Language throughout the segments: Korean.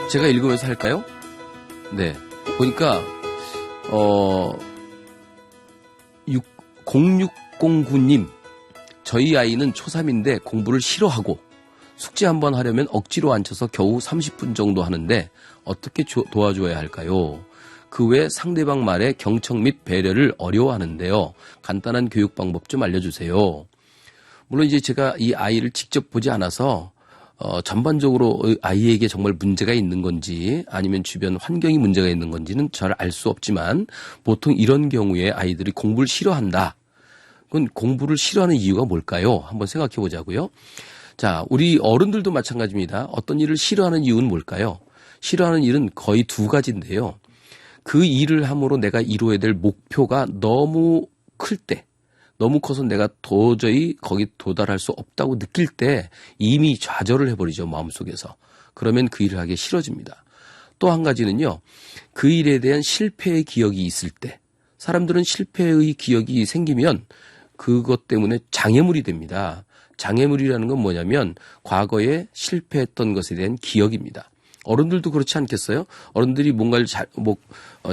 제가 읽으면서 할까요? 네. 보니까, 0609님, 저희 아이는 초3인데 공부를 싫어하고 숙제 한번 하려면 억지로 앉혀서 겨우 30분 정도 하는데 어떻게 도와줘야 할까요? 그 외 상대방 말에 경청 및 배려를 어려워하는데요. 간단한 교육 방법 좀 알려주세요. 물론 이제 제가 이 아이를 직접 보지 않아서 전반적으로 아이에게 정말 문제가 있는 건지 아니면 주변 환경이 문제가 있는 건지는 잘 알 수 없지만 보통 이런 경우에 아이들이 공부를 싫어한다. 그건 공부를 싫어하는 이유가 뭘까요? 한번 생각해 보자고요. 자, 우리 어른들도 마찬가지입니다. 어떤 일을 싫어하는 이유는 뭘까요? 싫어하는 일은 거의 두 가지인데요. 그 일을 함으로 내가 이루어야 될 목표가 너무 클 때, 너무 커서 내가 도저히 거기 도달할 수 없다고 느낄 때 이미 좌절을 해버리죠, 마음속에서. 그러면 그 일을 하기 싫어집니다. 또 한 가지는요, 그 일에 대한 실패의 기억이 있을 때, 사람들은 실패의 기억이 생기면 그것 때문에 장애물이 됩니다. 장애물이라는 건 뭐냐면 과거에 실패했던 것에 대한 기억입니다. 어른들도 그렇지 않겠어요? 어른들이 뭔가를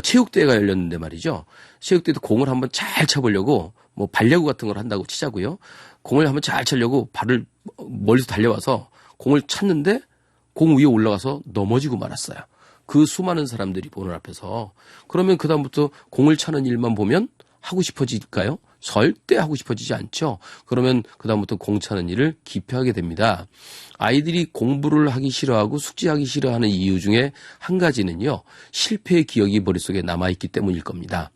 체육대회가 열렸는데 말이죠. 체육대회도 공을 한번 잘 쳐보려고 발야구 같은 걸 한다고 치자고요. 공을 한번 잘 치려고 발을 멀리서 달려와서 공을 찼는데 공 위에 올라가서 넘어지고 말았어요. 그 수많은 사람들이 보는 앞에서. 그러면 그다음부터 공을 차는 일만 보면 하고 싶어질까요? 절대 하고 싶어지지 않죠. 그러면 그다음부터 공 차는 일을 기피하게 됩니다. 아이들이 공부를 하기 싫어하고 숙제하기 싫어하는 이유 중에 한 가지는요. 실패의 기억이 머릿속에 남아있기 때문일 겁니다.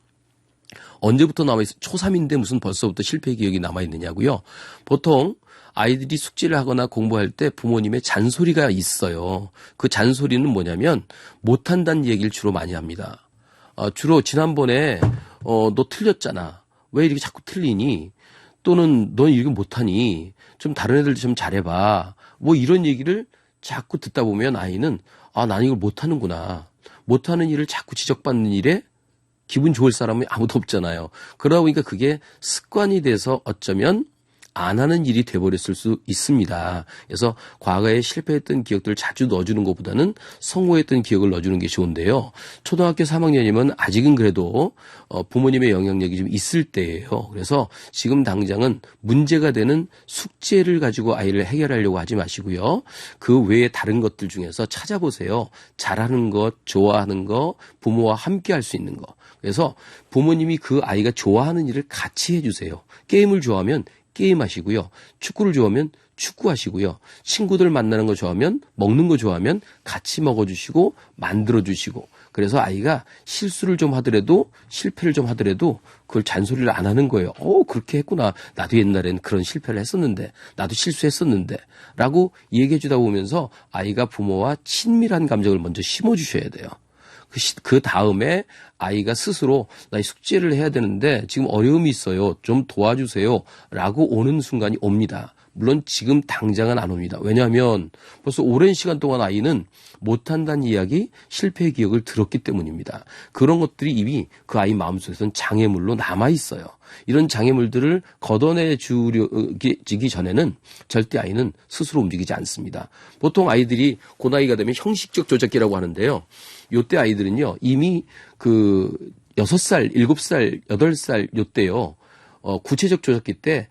언제부터 남아있어요? 초3인데 무슨 벌써부터 실패의 기억이 남아있느냐고요. 보통 아이들이 숙제를 하거나 공부할 때 부모님의 잔소리가 있어요. 그 잔소리는 뭐냐면 못한다는 얘기를 주로 많이 합니다. 주로 지난번에 너 틀렸잖아. 왜 이렇게 자꾸 틀리니? 또는 넌 이렇게 못하니? 좀 다른 애들도 좀 잘해봐. 이런 얘기를 자꾸 듣다 보면 아이는 난 이걸 못하는구나. 못하는 일을 자꾸 지적받는 일에 기분 좋을 사람이 아무도 없잖아요. 그러다 보니까 그게 습관이 돼서 어쩌면 안 하는 일이 돼버렸을 수 있습니다. 그래서 과거에 실패했던 기억들을 자주 넣어주는 것보다는 성공했던 기억을 넣어주는 게 좋은데요. 초등학교 3학년이면 아직은 그래도 부모님의 영향력이 좀 있을 때예요. 그래서 지금 당장은 문제가 되는 숙제를 가지고 아이를 해결하려고 하지 마시고요. 그 외에 다른 것들 중에서 찾아보세요. 잘하는 것, 좋아하는 거, 부모와 함께 할 수 있는 거. 그래서 부모님이 그 아이가 좋아하는 일을 같이 해주세요. 게임을 좋아하면 게임하시고요. 축구를 좋아하면 축구하시고요. 친구들 만나는 거 좋아하면 먹는 거 좋아하면 같이 먹어주시고 만들어주시고 그래서 아이가 실수를 좀 하더라도 실패를 좀 하더라도 그걸 잔소리를 안 하는 거예요. 그렇게 했구나. 나도 옛날엔 그런 실패를 했었는데 나도 실수했었는데 라고 얘기해 주다 보면서 아이가 부모와 친밀한 감정을 먼저 심어주셔야 돼요. 그 다음에 아이가 스스로 나 숙제를 해야 되는데 지금 어려움이 있어요. 좀 도와주세요. 라고 오는 순간이 옵니다. 물론 지금 당장은 안 옵니다. 왜냐하면 벌써 오랜 시간 동안 아이는 못한다는 이야기, 실패의 기억을 들었기 때문입니다. 그런 것들이 이미 그 아이 마음속에서는 장애물로 남아있어요. 이런 장애물들을 걷어내주기 전에는 절대 아이는 스스로 움직이지 않습니다. 보통 아이들이 그 나이가 되면 형식적 조작기라고 하는데요. 요때 아이들은요, 이미 6살, 7살, 8살 요때요, 구체적 조작기 때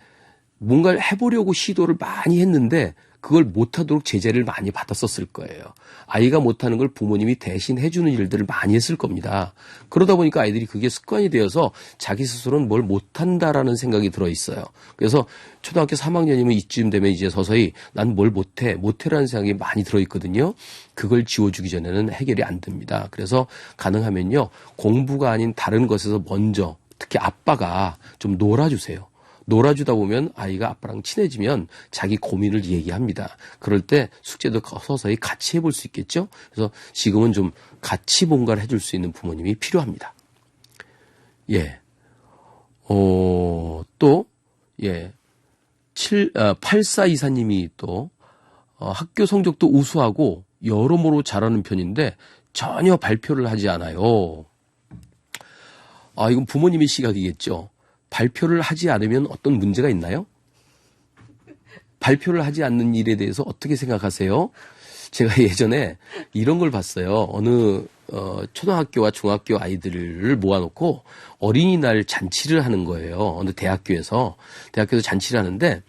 뭔가를 해보려고 시도를 많이 했는데 그걸 못하도록 제재를 많이 받았었을 거예요. 아이가 못하는 걸 부모님이 대신 해주는 일들을 많이 했을 겁니다. 그러다 보니까 아이들이 그게 습관이 되어서 자기 스스로는 뭘 못한다라는 생각이 들어있어요. 그래서 초등학교 3학년이면 이쯤 되면 이제 서서히 난 뭘 못해라는 생각이 많이 들어있거든요. 그걸 지워주기 전에는 해결이 안 됩니다. 그래서 가능하면요, 공부가 아닌 다른 것에서 먼저 특히 아빠가 좀 놀아주세요. 놀아주다 보면 아이가 아빠랑 친해지면 자기 고민을 얘기합니다. 그럴 때 숙제도 서서히 같이 해볼 수 있겠죠? 그래서 지금은 좀 같이 뭔가를 해줄 수 있는 부모님이 필요합니다. 예. 8424님이 또, 학교 성적도 우수하고 여러모로 잘하는 편인데 전혀 발표를 하지 않아요. 이건 부모님의 시각이겠죠. 발표를 하지 않으면 어떤 문제가 있나요? 발표를 하지 않는 일에 대해서 어떻게 생각하세요? 제가 예전에 이런 걸 봤어요. 어느 초등학교와 중학교 아이들을 모아놓고 어린이날 잔치를 하는 거예요. 어느 대학교에서 잔치를 하는데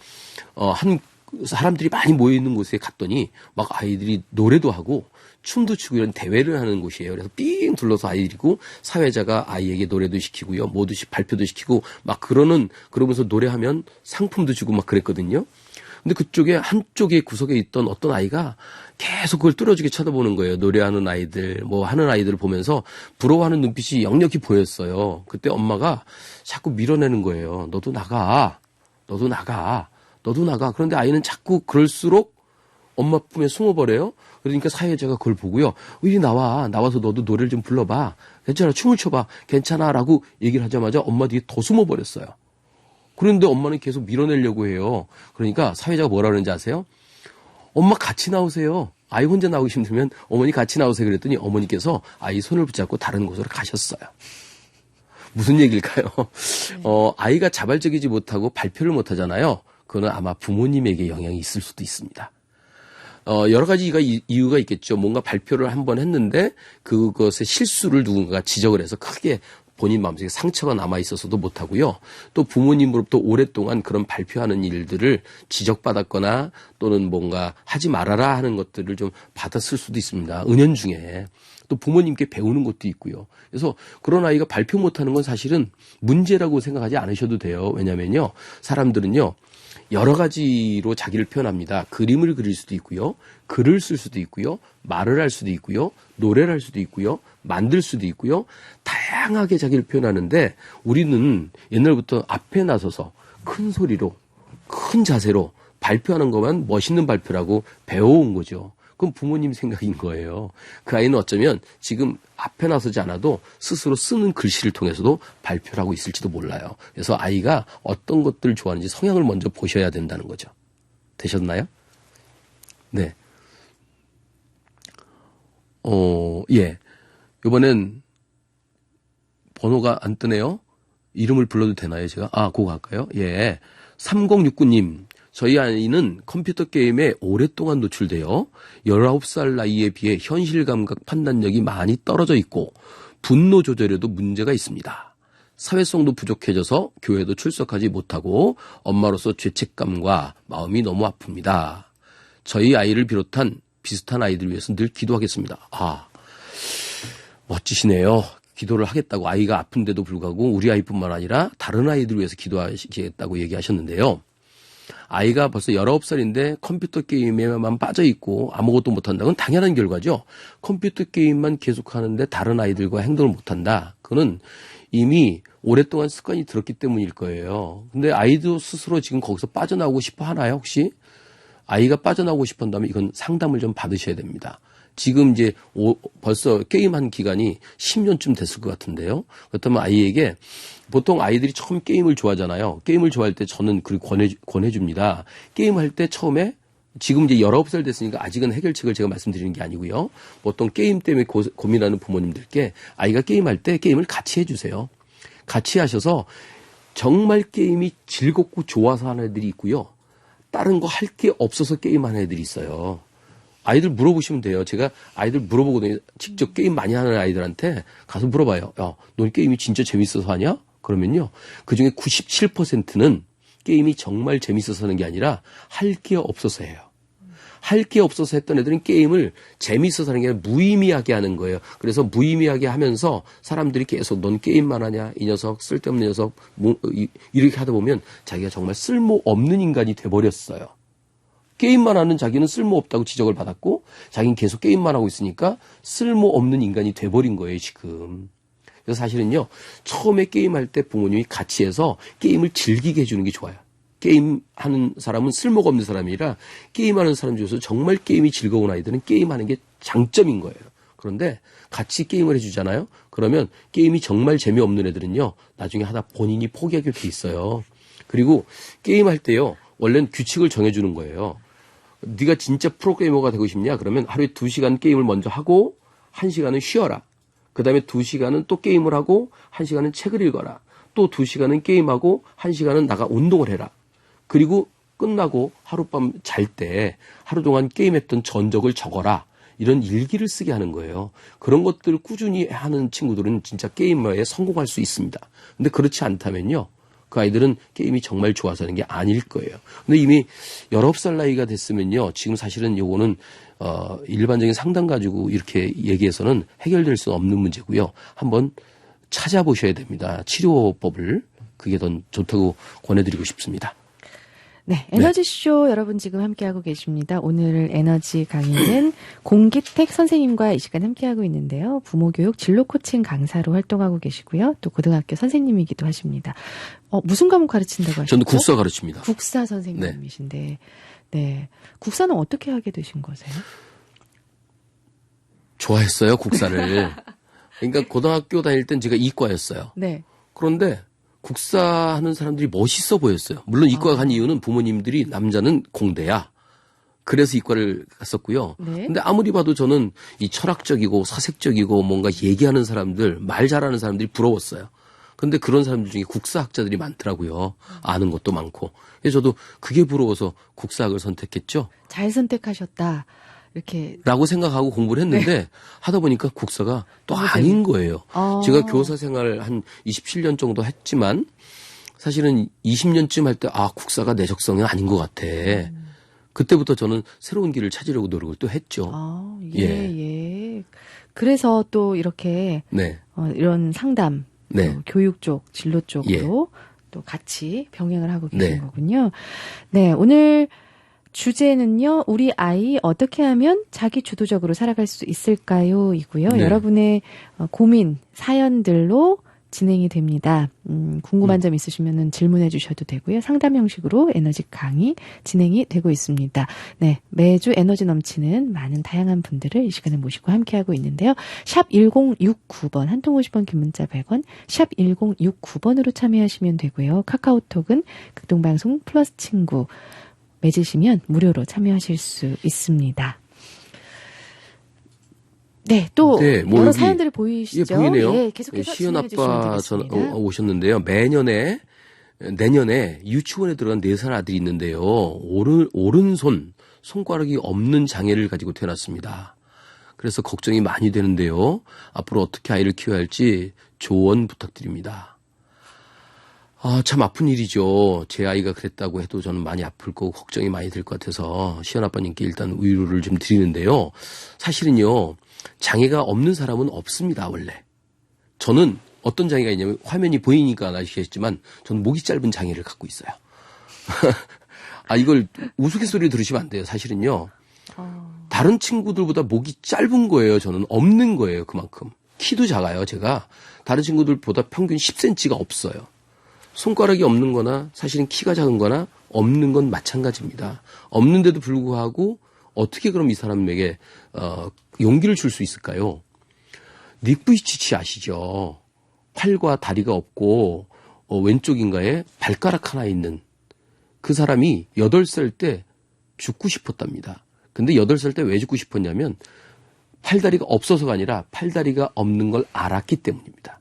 한 사람들이 많이 모여 있는 곳에 갔더니 막 아이들이 노래도 하고 춤도 추고 이런 대회를 하는 곳이에요. 그래서 삥 둘러서 아이들이고 사회자가 아이에게 노래도 시키고요. 발표도 시키고 막 그러면서 노래하면 상품도 주고 막 그랬거든요. 근데 그쪽에 한쪽에 구석에 있던 어떤 아이가 계속 그걸 뚫어지게 쳐다보는 거예요. 노래하는 아이들, 하는 아이들을 보면서 부러워하는 눈빛이 역력히 보였어요. 그때 엄마가 자꾸 밀어내는 거예요. 너도 나가. 그런데 아이는 자꾸 그럴수록 엄마 품에 숨어버려요. 그러니까 사회자가 그걸 보고요. 이리 나와서 너도 노래를 좀 불러봐. 괜찮아, 춤을 춰봐. 괜찮아 라고 얘기를 하자마자 엄마 뒤에 더 숨어버렸어요. 그런데 엄마는 계속 밀어내려고 해요. 그러니까 사회자가 뭐라 그러는지 아세요? 엄마 같이 나오세요. 아이 혼자 나오기 힘들면 어머니 같이 나오세요. 그랬더니 어머니께서 아이 손을 붙잡고 다른 곳으로 가셨어요. 무슨 얘기일까요? 아이가 자발적이지 못하고 발표를 못하잖아요. 그거는 아마 부모님에게 영향이 있을 수도 있습니다. 여러 가지 이유가 있겠죠. 뭔가 발표를 한번 했는데 그것의 실수를 누군가가 지적을 해서 크게 본인 마음속에 상처가 남아있어서도 못하고요. 또 부모님으로부터 오랫동안 그런 발표하는 일들을 지적받았거나 또는 뭔가 하지 말아라 하는 것들을 좀 받았을 수도 있습니다. 은연중에. 또 부모님께 배우는 것도 있고요. 그래서 그런 아이가 발표 못하는 건 사실은 문제라고 생각하지 않으셔도 돼요. 왜냐면요. 사람들은요. 여러 가지로 자기를 표현합니다. 그림을 그릴 수도 있고요. 글을 쓸 수도 있고요. 말을 할 수도 있고요. 노래를 할 수도 있고요. 만들 수도 있고요. 다양하게 자기를 표현하는데 우리는 옛날부터 앞에 나서서 큰 소리로 큰 자세로 발표하는 것만 멋있는 발표라고 배워온 거죠. 그건 부모님 생각인 거예요. 그 아이는 어쩌면 지금 앞에 나서지 않아도 스스로 쓰는 글씨를 통해서도 발표를 하고 있을지도 몰라요. 그래서 아이가 어떤 것들을 좋아하는지 성향을 먼저 보셔야 된다는 거죠. 되셨나요? 네. 예. 이번엔 번호가 안 뜨네요. 이름을 불러도 되나요, 제가? 그거 할까요? 예. 3069님. 저희 아이는 컴퓨터 게임에 오랫동안 노출되어 19살 나이에 비해 현실 감각 판단력이 많이 떨어져 있고 분노 조절에도 문제가 있습니다. 사회성도 부족해져서 교회도 출석하지 못하고 엄마로서 죄책감과 마음이 너무 아픕니다. 저희 아이를 비롯한 비슷한 아이들 위해서 늘 기도하겠습니다. 멋지시네요. 기도를 하겠다고 아이가 아픈데도 불구하고 우리 아이뿐만 아니라 다른 아이들 위해서 기도하시겠다고 얘기하셨는데요. 아이가 벌써 19살인데 컴퓨터 게임에만 빠져있고 아무것도 못한다는 건 당연한 결과죠. 컴퓨터 게임만 계속하는데 다른 아이들과 행동을 못한다. 그거는 이미 오랫동안 습관이 들었기 때문일 거예요. 근데 아이도 스스로 지금 거기서 빠져나오고 싶어 하나요, 혹시? 아이가 빠져나오고 싶어 한다면 이건 상담을 좀 받으셔야 됩니다. 지금 이제 벌써 게임한 기간이 10년쯤 됐을 것 같은데요. 그렇다면 아이에게 보통 아이들이 처음 게임을 좋아하잖아요. 게임을 좋아할 때 저는 그걸 권해줍니다. 게임할 때 처음에 지금 이제 19살 됐으니까 아직은 해결책을 제가 말씀드리는 게 아니고요. 보통 게임 때문에 고민하는 부모님들께 아이가 게임할 때 게임을 같이 해주세요. 같이 하셔서 정말 게임이 즐겁고 좋아서 하는 애들이 있고요. 다른 거 할 게 없어서 게임하는 애들이 있어요. 아이들 물어보시면 돼요. 제가 아이들 물어보거든요. 직접 게임 많이 하는 아이들한테 가서 물어봐요. 야, 너 게임이 진짜 재밌어서 하냐? 그러면요. 그중에 97%는 게임이 정말 재밌어서 하는 게 아니라 할 게 없어서 해요. 할 게 없어서 했던 애들은 게임을 재밌어서 하는 게 아니라 무의미하게 하는 거예요. 그래서 무의미하게 하면서 사람들이 계속 넌 게임만 하냐? 이 녀석 쓸데없는 녀석 이렇게 하다 보면 자기가 정말 쓸모없는 인간이 돼버렸어요. 게임만 하는 자기는 쓸모없다고 지적을 받았고 자기는 계속 게임만 하고 있으니까 쓸모없는 인간이 돼버린 거예요, 지금. 그래서 사실은요. 처음에 게임할 때 부모님이 같이 해서 게임을 즐기게 해주는 게 좋아요. 게임하는 사람은 쓸모가 없는 사람이라 게임하는 사람 중에서 정말 게임이 즐거운 아이들은 게임하는 게 장점인 거예요. 그런데 같이 게임을 해주잖아요. 그러면 게임이 정말 재미없는 애들은요. 나중에 하다 본인이 포기하게 돼 있어요. 그리고 게임할 때요. 원래는 규칙을 정해주는 거예요. 네가 진짜 프로게이머가 되고 싶냐? 그러면 하루에 2시간 게임을 먼저 하고 1시간은 쉬어라. 그 다음에 2시간은 또 게임을 하고 1시간은 책을 읽어라. 또 2시간은 게임하고 1시간은 나가 운동을 해라. 그리고 끝나고 하룻밤 잘 때 하루 동안 게임했던 전적을 적어라. 이런 일기를 쓰게 하는 거예요. 그런 것들을 꾸준히 하는 친구들은 진짜 게임에 성공할 수 있습니다. 근데 그렇지 않다면요. 그 아이들은 게임이 정말 좋아서 하는 게 아닐 거예요. 근데 이미 19살 나이가 됐으면요. 지금 사실은 요거는 일반적인 상담 가지고 이렇게 얘기해서는 해결될 수 없는 문제고요. 한번 찾아보셔야 됩니다. 치료법을. 그게 더 좋다고 권해드리고 싶습니다. 네, 에너지쇼 여러분 지금 함께하고 계십니다. 오늘 에너지 강의는 공기택 선생님과 이 시간 함께하고 있는데요. 부모교육 진로 코칭 강사로 활동하고 계시고요. 또 고등학교 선생님이기도 하십니다. 무슨 과목 가르친다고 하셨죠? 저는 국사 가르칩니다. 국사 선생님이신데, 네. 국사는 어떻게 하게 되신 거세요? 좋아했어요, 국사를. 그러니까 고등학교 다닐 땐 제가 이과였어요. 네. 그런데 국사하는 사람들이 멋있어 보였어요. 물론 이과 간 이유는 부모님들이 남자는 공대야. 그래서 이과를 갔었고요. 네. 근데 아무리 봐도 저는 이 철학적이고 사색적이고 뭔가 얘기하는 사람들, 말 잘하는 사람들이 부러웠어요. 근데 그런 사람들 중에 국사학자들이 많더라고요. 아는 것도 많고. 그래서 저도 그게 부러워서 국사학을 선택했죠. 잘 선택하셨다. 이렇게. 라고 생각하고 공부를 했는데 하다 보니까 국사가 또 아닌 거예요. 제가 교사 생활 한 27년 정도 했지만 사실은 20년쯤 할 때 국사가 내 적성이 아닌 것 같아. 그때부터 저는 새로운 길을 찾으려고 노력을 또 했죠. 예. 그래서 또 이렇게 네. 이런 상담, 네. 또 교육 쪽, 진로 쪽으로 또 같이 병행을 하고 계신 네. 거군요. 네, 오늘 주제는요, 우리 아이 어떻게 하면 자기 주도적으로 살아갈 수 있을까요? 이고요. 네. 여러분의 고민, 사연들로 진행이 됩니다. 궁금한 점 있으시면 질문해 주셔도 되고요. 상담 형식으로 에너지 강의 진행이 되고 있습니다. 네, 매주 에너지 넘치는 많은 다양한 분들을 이 시간에 모시고 함께하고 있는데요. 샵 1069번, 한통 50원, 긴 문자 100원, 샵 1069번으로 참여하시면 되고요. 카카오톡은 극동방송 플러스 친구 맺으시면 무료로 참여하실 수 있습니다. 네, 또 뭐 여러 여기, 사연들이 보이시죠? 예, 보이네요. 예, 계속해서 시은 질문해 주시면 아빠 전 되겠습니다. 오셨는데요. 내년에 유치원에 들어간 4살 아들이 있는데요. 오른손 손가락이 없는 장애를 가지고 태어났습니다. 그래서 걱정이 많이 되는데요. 앞으로 어떻게 아이를 키워야 할지 조언 부탁드립니다. 참 아픈 일이죠. 제 아이가 그랬다고 해도 저는 많이 아플 거고 걱정이 많이 될 것 같아서 시연 아빠님께 일단 위로를 좀 드리는데요. 사실은요. 장애가 없는 사람은 없습니다. 원래. 저는 어떤 장애가 있냐면 화면이 보이니까 아시겠지만 저는 목이 짧은 장애를 갖고 있어요. 이걸 우스갯소리를 들으시면 안 돼요. 사실은요. 다른 친구들보다 목이 짧은 거예요. 저는 없는 거예요. 그만큼. 키도 작아요. 제가. 다른 친구들보다 평균 10cm가 없어요. 손가락이 없는 거나 사실은 키가 작은 거나 없는 건 마찬가지입니다. 없는데도 불구하고 어떻게 그럼 이 사람에게 용기를 줄 수 있을까요? 닉 부이치치 아시죠? 팔과 다리가 없고 왼쪽인가에 발가락 하나 있는 그 사람이 8살 때 죽고 싶었답니다. 근데 8살 때 왜 죽고 싶었냐면 팔다리가 없어서가 아니라 팔다리가 없는 걸 알았기 때문입니다.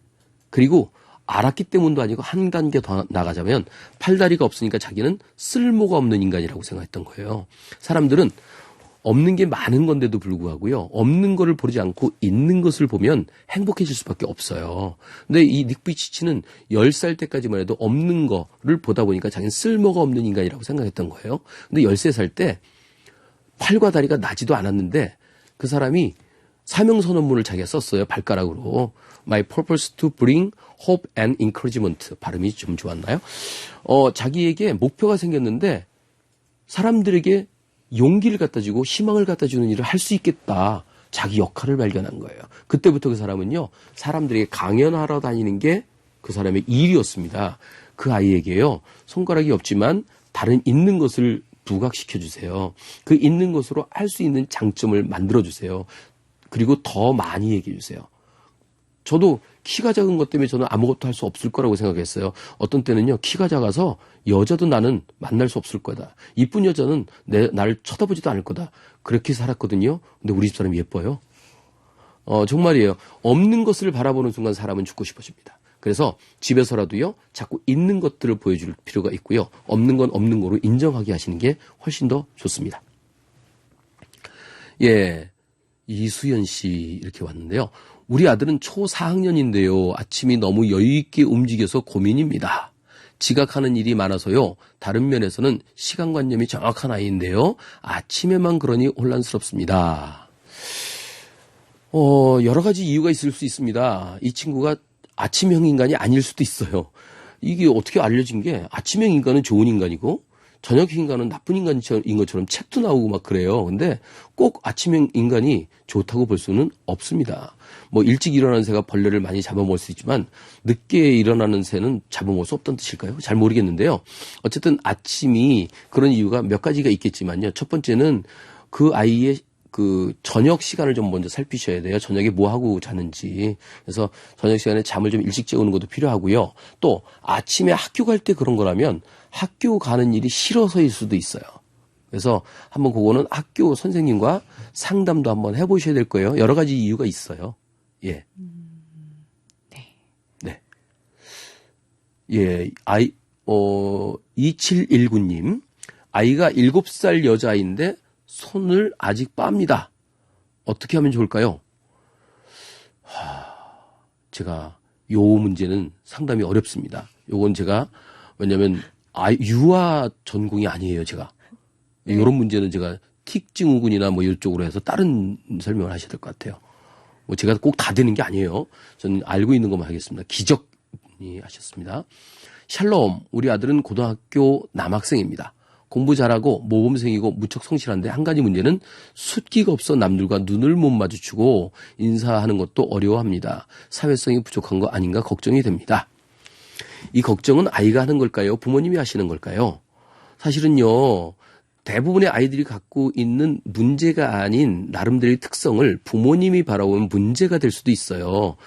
그리고 알았기 때문도 아니고 한 단계 더 나가자면 팔다리가 없으니까 자기는 쓸모가 없는 인간이라고 생각했던 거예요. 사람들은 없는 게 많은 건데도 불구하고요. 없는 거를 보지 않고 있는 것을 보면 행복해질 수밖에 없어요. 근데 이 닉 부이치치는 10살 때까지만 해도 없는 거를 보다 보니까 자기는 쓸모가 없는 인간이라고 생각했던 거예요. 근데 13살 때 팔과 다리가 나지도 않았는데 그 사람이 사명선언문을 자기가 썼어요. 발가락으로. My purpose to bring hope and encouragement. 발음이 좀 좋았나요? 자기에게 목표가 생겼는데 사람들에게 용기를 갖다 주고 희망을 갖다 주는 일을 할 수 있겠다. 자기 역할을 발견한 거예요. 그때부터 그 사람은요. 사람들에게 강연하러 다니는 게 그 사람의 일이었습니다. 그 아이에게요. 손가락이 없지만 다른 있는 것을 부각시켜 주세요. 그 있는 것으로 할 수 있는 장점을 만들어 주세요. 그리고 더 많이 얘기해 주세요. 저도 키가 작은 것 때문에 저는 아무것도 할 수 없을 거라고 생각했어요. 어떤 때는요. 키가 작아서 여자도 나는 만날 수 없을 거다. 이쁜 여자는 나를 쳐다보지도 않을 거다. 그렇게 살았거든요. 근데 우리 집사람이 예뻐요. 정말이에요. 없는 것을 바라보는 순간 사람은 죽고 싶어집니다. 그래서 집에서라도요, 자꾸 있는 것들을 보여줄 필요가 있고요. 없는 건 없는 거로 인정하게 하시는 게 훨씬 더 좋습니다. 예, 이수연 씨 이렇게 왔는데요. 우리 아들은 초 4학년인데요. 아침이 너무 여유있게 움직여서 고민입니다. 지각하는 일이 많아서요. 다른 면에서는 시간관념이 정확한 아이인데요. 아침에만 그러니 혼란스럽습니다. 여러 가지 이유가 있을 수 있습니다. 이 친구가 아침형 인간이 아닐 수도 있어요. 이게 어떻게 알려진 게 아침형 인간은 좋은 인간이고 저녁형 인간은 나쁜 인간인 것처럼 책도 나오고 막 그래요. 근데 꼭 아침형 인간이 좋다고 볼 수는 없습니다. 뭐 일찍 일어나는 새가 벌레를 많이 잡아먹을 수 있지만 늦게 일어나는 새는 잡아먹을 수 없다는 뜻일까요? 잘 모르겠는데요. 어쨌든 아침이 그런 이유가 몇 가지가 있겠지만요. 첫 번째는 그 아이의 그 저녁 시간을 좀 먼저 살피셔야 돼요. 저녁에 뭐 하고 자는지. 그래서 저녁 시간에 잠을 좀 일찍 재우는 것도 필요하고요. 또 아침에 학교 갈 때 그런 거라면 학교 가는 일이 싫어서일 수도 있어요. 그래서 한번 그거는 학교 선생님과 상담도 한번 해보셔야 될 거예요. 여러 가지 이유가 있어요. 예. 네. 예. 2719님. 아이가 7살 여자아이인데 손을 아직 빱니다. 어떻게 하면 좋을까요? 제가 요 문제는 상담이 어렵습니다. 요건 제가 왜냐면 유아 전공이 아니에요, 제가. 요런 문제는 제가 틱증후군이나 뭐 이쪽으로 해서 다른 설명을 하셔야 될 것 같아요. 뭐 제가 꼭 다 되는 게 아니에요. 저는 알고 있는 것만 하겠습니다. 기적이 하셨습니다. 샬롬, 우리 아들은 고등학교 남학생입니다. 공부 잘하고 모범생이고 무척 성실한데 한 가지 문제는 숫기가 없어 남들과 눈을 못 마주치고 인사하는 것도 어려워합니다. 사회성이 부족한 거 아닌가 걱정이 됩니다. 이 걱정은 아이가 하는 걸까요? 부모님이 하시는 걸까요? 사실은요, 대부분의 아이들이 갖고 있는 문제가 아닌 나름대로의 특성을 부모님이 바라보면 문제가 될 수도 있어요.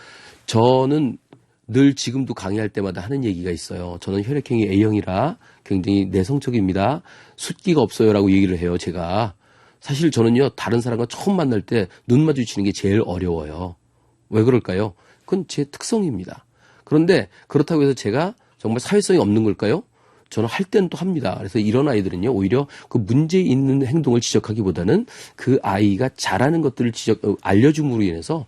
저는 늘 지금도 강의할 때마다 하는 얘기가 있어요. 저는 혈액형이 A형이라 굉장히 내성적입니다. 숫기가 없어요라고 얘기를 해요, 제가. 사실 저는요, 다른 사람과 처음 만날 때 눈 마주치는 게 제일 어려워요. 왜 그럴까요? 그건 제 특성입니다. 그런데 그렇다고 해서 제가 정말 사회성이 없는 걸까요? 저는 할 때는 또 합니다. 그래서 이런 아이들은요, 오히려 그 문제 있는 행동을 지적하기보다는 그 아이가 잘하는 것들을 알려줌으로 인해서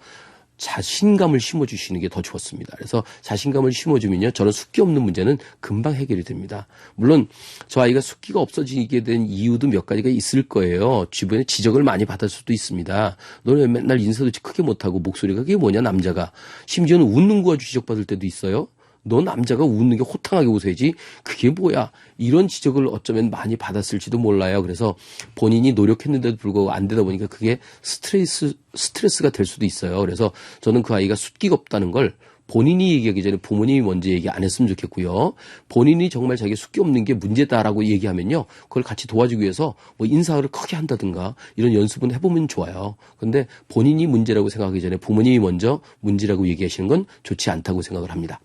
자신감을 심어주시는 게 더 좋습니다. 그래서 자신감을 심어주면요, 저는 숫기 없는 문제는 금방 해결이 됩니다. 물론 저 아이가 숫기가 없어지게 된 이유도 몇 가지가 있을 거예요. 주변에 지적을 많이 받을 수도 있습니다. 너는 맨날 인사도 크게 못하고 목소리가 그게 뭐냐, 남자가. 심지어는 웃는 거 가지고 지적받을 때도 있어요. 너 남자가 웃는 게 호탕하게 웃어야지. 그게 뭐야. 이런 지적을 어쩌면 많이 받았을지도 몰라요. 그래서 본인이 노력했는데도 불구하고 안 되다 보니까 그게 스트레스가 될 수도 있어요. 그래서 저는 그 아이가 숫기가 없다는 걸 본인이 얘기하기 전에 부모님이 먼저 얘기 안 했으면 좋겠고요. 본인이 정말 자기 숫기 없는 게 문제다라고 얘기하면요, 그걸 같이 도와주기 위해서 뭐 인사를 크게 한다든가 이런 연습은 해보면 좋아요. 그런데 본인이 문제라고 생각하기 전에 부모님이 먼저 문제라고 얘기하시는 건 좋지 않다고 생각을 합니다.